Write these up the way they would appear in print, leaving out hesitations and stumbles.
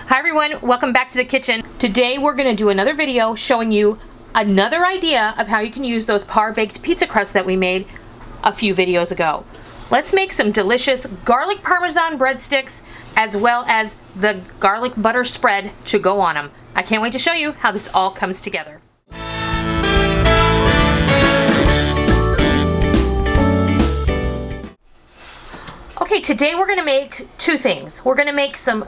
Hi everyone, welcome back to the kitchen. Today we're going to do another video showing you another idea of how you can use those par-baked pizza crusts that we made a few videos ago. Let's make some delicious garlic Parmesan breadsticks as well as the garlic butter spread to go on them. I can't wait to show you how this all comes together. Okay, today we're going to make two things. We're going to make some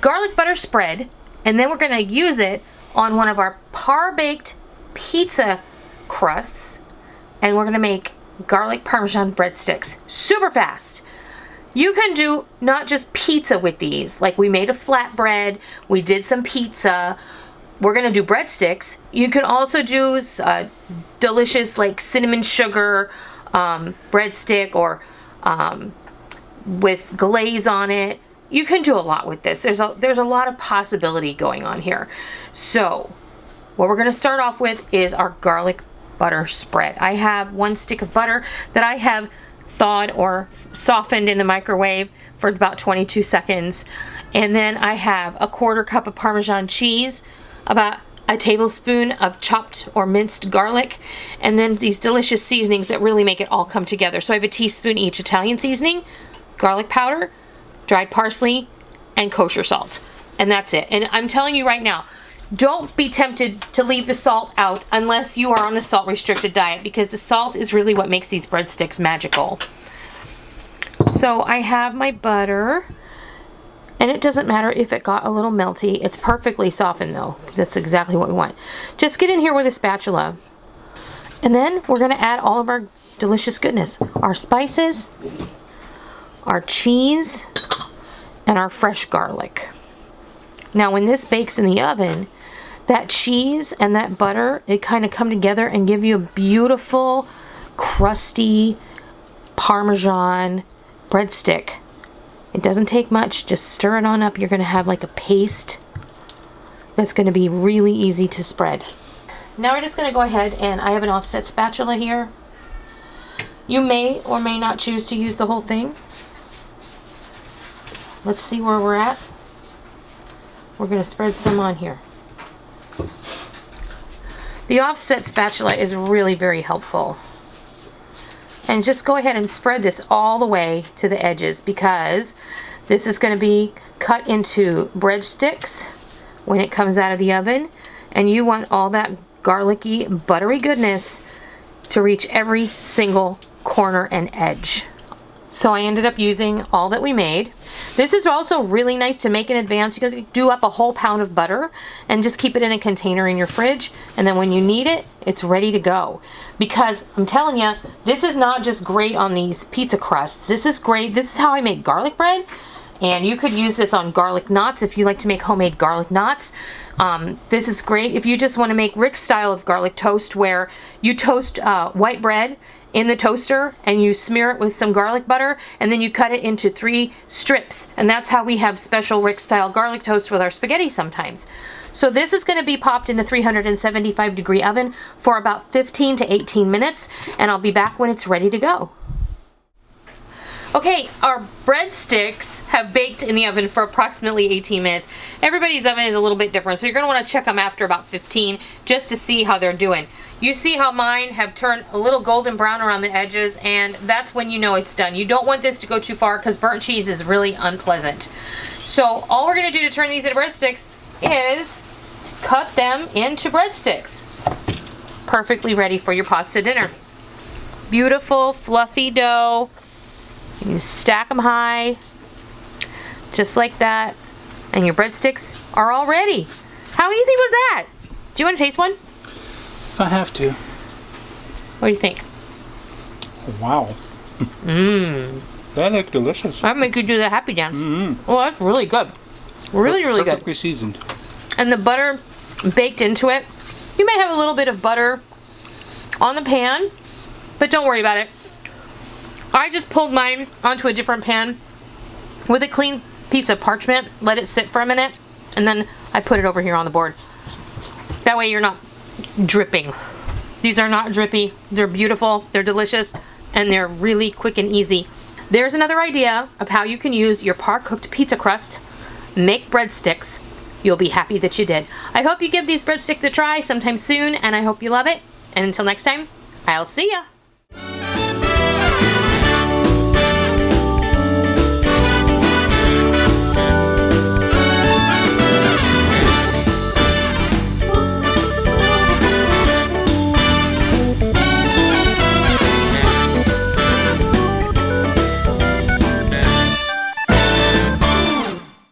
garlic butter spread, and then we're going to use it on one of our par-baked pizza crusts, and we're going to make garlic Parmesan breadsticks super fast. You can do not just pizza with these, like we made a flatbread, we did some pizza. We're going to do breadsticks. You can also do delicious like cinnamon sugar breadstick or with glaze on it. You can do a lot with this. There's a lot of possibility going on here. So what we're going to start off with is our garlic butter spread. I have 1 stick of butter that I have thawed or softened in the microwave for about 22 seconds. And then I have a 1/4 cup of Parmesan cheese, about a tablespoon of chopped or minced garlic, and then these delicious seasonings that really make it all come together. So I have a teaspoon each Italian seasoning, garlic powder, dried parsley, and kosher salt. And that's it. And I'm telling you right now, don't be tempted to leave the salt out unless you are on a salt restricted diet, because the salt is really what makes these breadsticks magical. So I have my butter, and it doesn't matter if it got a little melty. It's perfectly softened though. That's exactly what we want. Just get in here with a spatula. And then we're going to add all of our delicious goodness. Our spices, our cheese, and our fresh garlic. Now when this bakes in the oven, that cheese and that butter, it kind of come together and give you a beautiful crusty Parmesan breadstick. It doesn't take much, just stir it on up. You're going to have like a paste that's going to be really easy to spread. Now we're just going to go ahead, and I have an offset spatula here. You may or may not choose to use the whole thing. Let's see where we're at. We're going to spread some on here. The offset spatula is really very helpful. And just go ahead and spread this all the way to the edges, because this is going to be cut into breadsticks when it comes out of the oven. And you want all that garlicky, buttery goodness to reach every single corner and edge. So I ended up using all that we made. This is also really nice to make in advance. You can do up a whole pound of butter and just keep it in a container in your fridge. And then when you need it, it's ready to go. Because I'm telling you, this is not just great on these pizza crusts. This is great. This is how I make garlic bread. And you could use this on garlic knots if you like to make homemade garlic knots. This is great if you just want to make Rick's style of garlic toast, where you toast white bread in the toaster and you smear it with some garlic butter, and then you cut it into 3 strips. And that's how we have special Rick style garlic toast with our spaghetti sometimes. So this is going to be popped in a 375-degree oven for about 15 to 18 minutes, and I'll be back when it's ready to go. Okay, our breadsticks have baked in the oven for approximately 18 minutes. Everybody's oven is a little bit different, so you're going to want to check them after about 15 just to see how they're doing. You see how mine have turned a little golden brown around the edges, and that's when you know it's done. You don't want this to go too far because burnt cheese is really unpleasant. So all we're going to do to turn these into breadsticks is cut them into breadsticks. Perfectly ready for your pasta dinner. Beautiful fluffy dough. You stack them high, just like that, and your breadsticks are all ready. How easy was that? Do you want to taste one? I have to. What do you think? Wow. That looks delicious. I'll make you do the happy dance. Oh, that's really good. Really good. Perfectly seasoned. And the butter baked into it. You may have a little bit of butter on the pan, but don't worry about it. I just pulled mine onto a different pan with a clean piece of parchment, let it sit for a minute, and then I put it over here on the board. That way you're not dripping. These are not drippy. They're beautiful, they're delicious, and they're really quick and easy. There's another idea of how you can use your par-cooked pizza crust make breadsticks. You'll be happy that you did. I hope you give these breadsticks a try sometime soon, and I hope you love it. And until next time, I'll see ya.